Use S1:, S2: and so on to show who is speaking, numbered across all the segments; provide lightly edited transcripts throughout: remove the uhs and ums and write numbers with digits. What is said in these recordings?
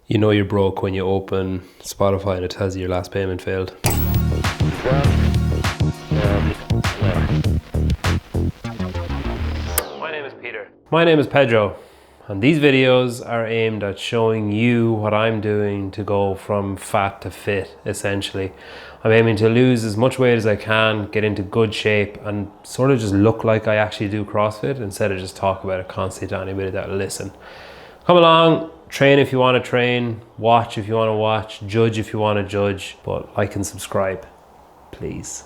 S1: You know you're broke when you open Spotify and it tells you your last payment failed. My name is Peter. My name is Pedro. And these videos are aimed at showing you what I'm doing to go from fat to fit, essentially. I'm aiming to lose as much weight as I can, get into good shape, and sort of just look like I actually do CrossFit instead of just talk about it constantly to anybody that will listen. Come along, train if you want to train, watch if you want to watch, judge if you want to judge, but like and subscribe, please.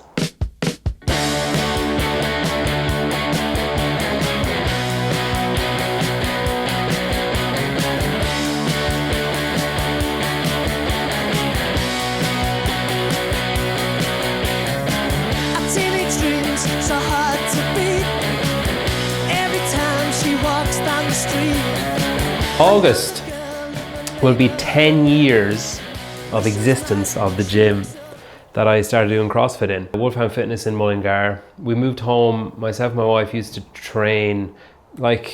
S2: So hard to beat every time she walks down the street.
S1: August will be 10 years of existence of the gym that I started doing CrossFit in. Wolfhound Fitness in Mullingar. We moved home, myself and my wife used to train, I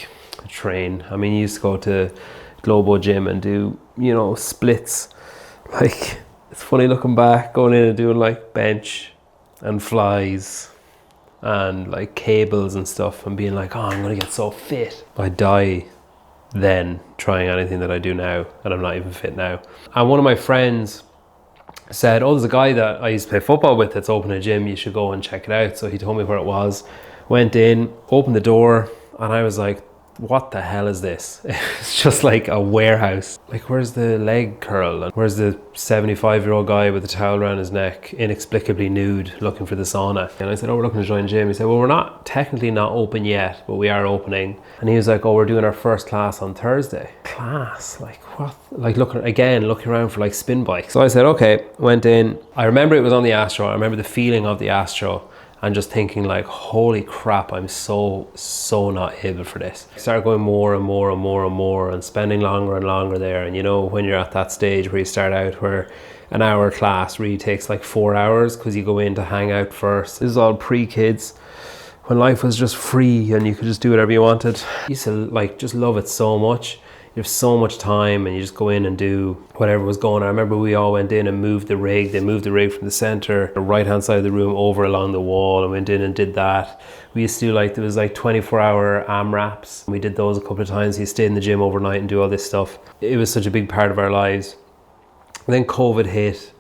S1: mean, you used to go to Globo Gym and do, splits. Like, it's funny looking back, going in and doing like bench and flies and like cables and stuff and being like, oh, I'm gonna get so fit. I die then trying anything that I do now, and I'm not even fit now. And one of my friends said, oh, there's a guy that I used to play football with that's opened a gym, you should go and check it out. So he told me where it was, went in, opened the door, and I was like, what the hell is this? It's just like a warehouse. Like, where's the leg curl? And where's the 75-year-old guy with a towel around his neck, inexplicably nude, looking for the sauna? And I said, oh, we're looking to join gym. He said, well, we're not technically not open yet, but we are opening. And he was like, oh, we're doing our first class on Thursday. Class? Like what? Like looking around for like spin bikes. So I said, okay, went in. I remember it was on the Astro. I remember the feeling of the Astro. And just thinking like, holy crap, I'm so not able for this. I started going more and more and spending longer and longer there. And when you're at that stage where you start out where an hour class really takes like 4 hours because you go in to hang out first. This is all pre-kids, when life was just free and you could just do whatever you wanted. I used to just love it so much. You have so much time and you just go in and do whatever was going on. I remember we all went in and moved the rig. They moved the rig from the center, the right hand side of the room over along the wall, and went in and did that. We used to do there was 24-hour AMRAPs. We did those a couple of times. You stay in the gym overnight and do all this stuff. It was such a big part of our lives. And then COVID hit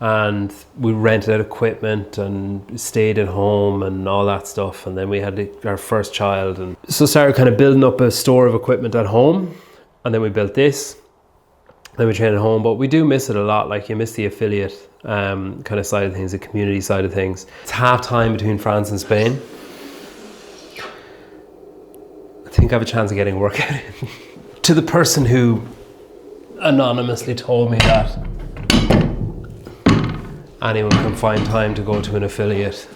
S1: and we rented out equipment and stayed at home and all that stuff. And then we had our first child, and so started kind of building up a store of equipment at home. And then we built this, then we train at home, but we do miss it a lot. Like, you miss the affiliate kind of side of things, the community side of things. It's half time between France and Spain. I think I have a chance of getting work out. To the person who anonymously told me that anyone can find time to go to an affiliate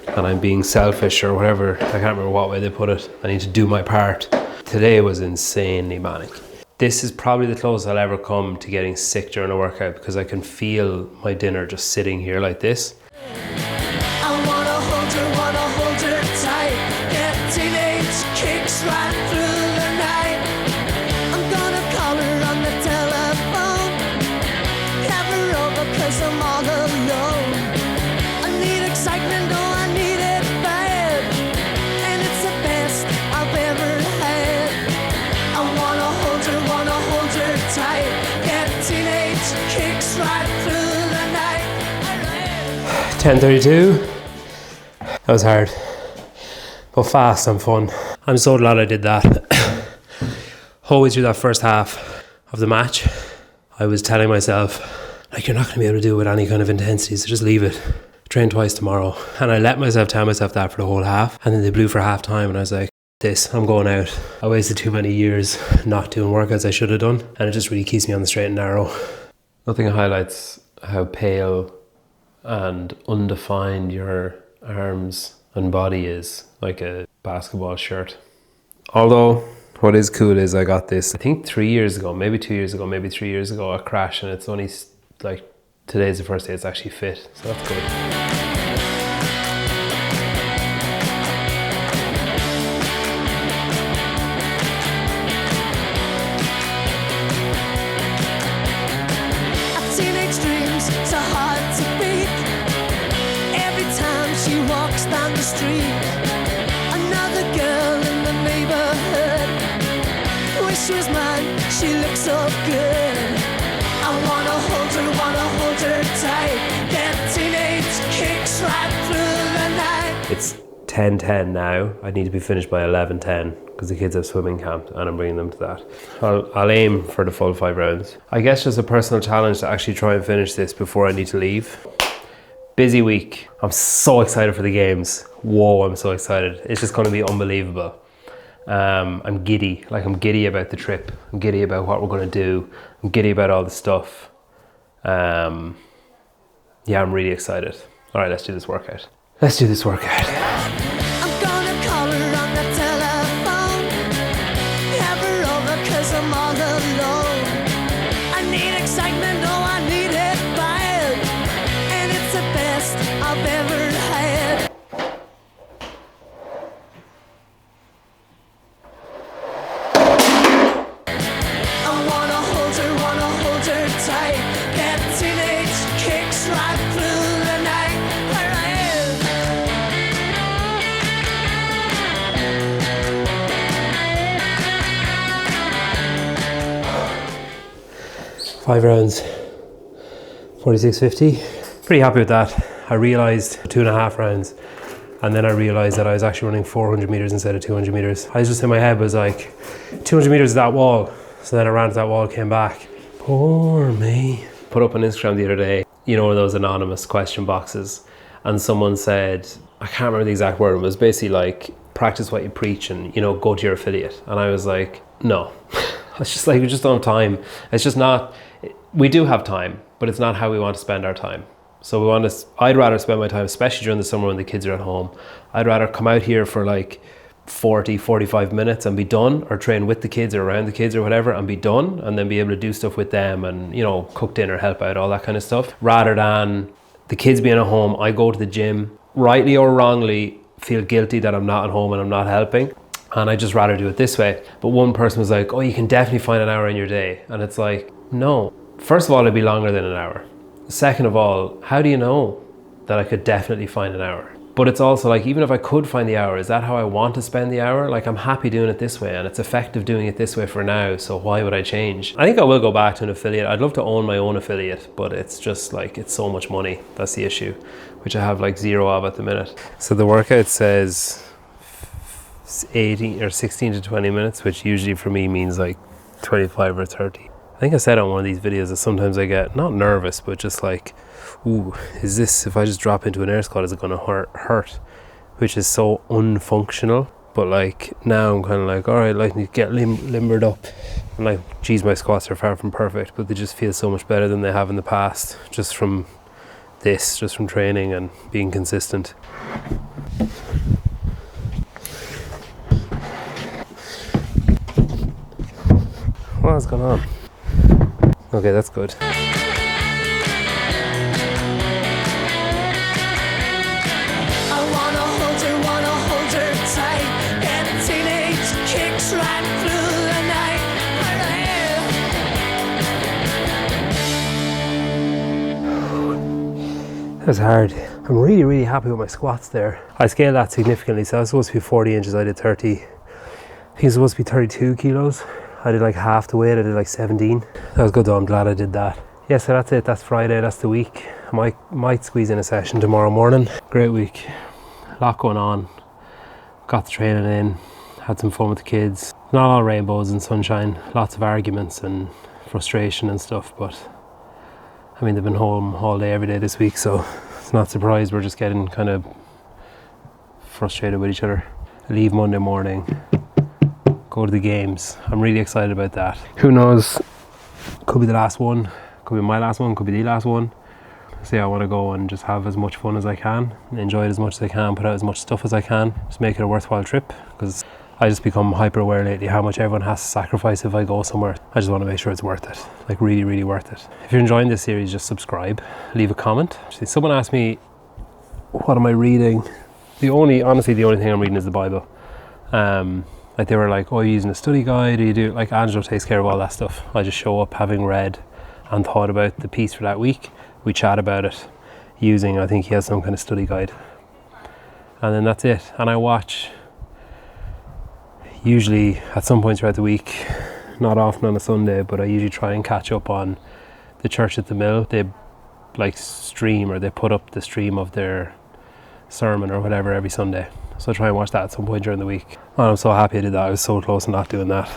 S1: and I'm being selfish or whatever, I can't remember what way they put it. I need to do my part. Today was insanely manic. This is probably the closest I'll ever come to getting sick during a workout because I can feel my dinner just sitting here like this.
S2: I wanna hold her tight. Get teenage kicks right through the night. I'm gonna call her on the telephone. Have her over 'cause I'm all alone. I need excitement, oh, I need it bad. And it's the best I've ever had. I wanna hold her tight. Get teenage kicks right through the night.
S1: 10:32. That was hard, but fast and fun. I'm so glad I did that. Whole way through that first half of the match, I was telling myself, you're not going to be able to do it with any kind of intensity, so just leave it. Train twice tomorrow. And I let myself tell myself that for the whole half, and then they blew for half time, and I was like, I'm going out. I wasted too many years not doing workouts I should have done, and it just really keeps me on the straight and narrow. Nothing highlights how pale and undefined your arms and body is, like a basketball shirt. Although, what is cool is I got this, I think 3 years ago, maybe 2 years ago, maybe 3 years ago, a crash, and it's only today's the first day it's actually fit, so that's good.
S2: Teenage dreams so hard to beat. Every time she walks down the street, another girl in the neighborhood. Wish she was mine, she looks so good. I wanna hold her tight. Get teenage kicks right through the night.
S1: It's 10:10 now. I need to be finished by 11:10 because the kids have swimming camp and I'm bringing them to that. I'll aim for the full 5 rounds. I guess just a personal challenge to actually try and finish this before I need to leave. Busy week. I'm so excited for the games. Whoa, I'm so excited. It's just going to be unbelievable. I'm giddy. Like, I'm giddy about the trip. I'm giddy about what we're going to do. I'm giddy about all the stuff. Yeah, I'm really excited. All right, let's do this workout. Let's do this workout.
S2: I'm gonna call her on the telephone. Have her over 'cause I'm all alone. I need excitement, oh I need it bad. And it's the best I've ever had. I wanna hold her tight. That teenage kicks right through the night. Alright.
S1: 5 rounds, 46.50. Pretty happy with that. I realized 2.5 rounds, and then I realized that I was actually running 400 meters instead of 200 meters. I was just in my head was like, 200 meters is that wall. So then I ran to that wall, came back. Poor me. Put up on Instagram the other day, you know, those anonymous question boxes, and someone said, I can't remember the exact word, it was basically like, practice what you preach and, you know, go to your affiliate. And I was like, no. It's just like, we just don't have time. It's just not, we do have time, but it's not how we want to spend our time. So we want to, I'd rather spend my time, especially during the summer when the kids are at home, I'd rather come out here for like 40, 45 minutes and be done, or train with the kids or around the kids or whatever and be done, and then be able to do stuff with them and, you know, cook dinner, help out, all that kind of stuff, rather than the kids being at home. I go to the gym, rightly or wrongly, feel guilty that I'm not at home and I'm not helping. And I just rather do it this way. But one person was like, oh, you can definitely find an hour in your day. And it's like, no. First of all, it'd be longer than an hour. Second of all, how do you know that I could definitely find an hour? But it's also like, even if I could find the hour, is that how I want to spend the hour? Like, I'm happy doing it this way and it's effective doing it this way for now. So why would I change? I think I will go back to an affiliate. I'd love to own my own affiliate, but it's just like, it's so much money. That's the issue, which I have like 0 of at the minute. So the workout says 18 or 16 to 20 minutes, which usually for me means like 25 or 30. I think I said on one of these videos that sometimes I get not nervous, but just like, ooh, is this, if I just drop into an air squat, is it going to hurt? Which is so unfunctional. But like now I'm kind of like, all right, like, need to get limbered up. And like, geez, my squats are far from perfect, but they just feel so much better than they have in the past, just from this, just from training and being consistent. What's going on? Okay, that's good.
S2: I wanna hold her tight. That teenage kicks right through the night.
S1: That was hard. I'm really, really happy with my squats there. I scaled that significantly, so I was supposed to be 40 inches, I did 30. I think it's supposed to be 32 kilos. I did like half the weight, I did like 17. That was good though, I'm glad I did that. Yeah, so that's it, that's Friday, that's the week. I might squeeze in a session tomorrow morning. Great week, a lot going on. Got the training in, had some fun with the kids. Not all rainbows and sunshine, lots of arguments and frustration and stuff, but I mean, they've been home all day, every day this week, so it's not surprised we're just getting kind of frustrated with each other. I leave Monday morning, go to the games. I'm really excited about that. Who knows, could be the last one, could be my last one, could be the last one. So yeah, I want to go and just have as much fun as I can, enjoy it as much as I can, put out as much stuff as I can, just make it a worthwhile trip, because I just become hyper aware lately how much everyone has to sacrifice if I go somewhere. I just want to make sure it's worth it, like really, really worth it. If you're enjoying this series, just subscribe, leave a comment. Actually, someone asked me, what am I reading? Honestly, the only thing I'm reading is the Bible. Like they were like, oh, you're using a study guide, or you do, like Angelo takes care of all that stuff. I just show up having read and thought about the piece for that week. We chat about it using, I think he has some kind of study guide. And then that's it. And I watch usually at some point throughout the week, not often on a Sunday, but I usually try and catch up on the Church at the Mill. They like stream, or they put up the stream of their sermon or whatever every Sunday. So I try and watch that at some point during the week. And I'm so happy I did that. I was so close to not doing that.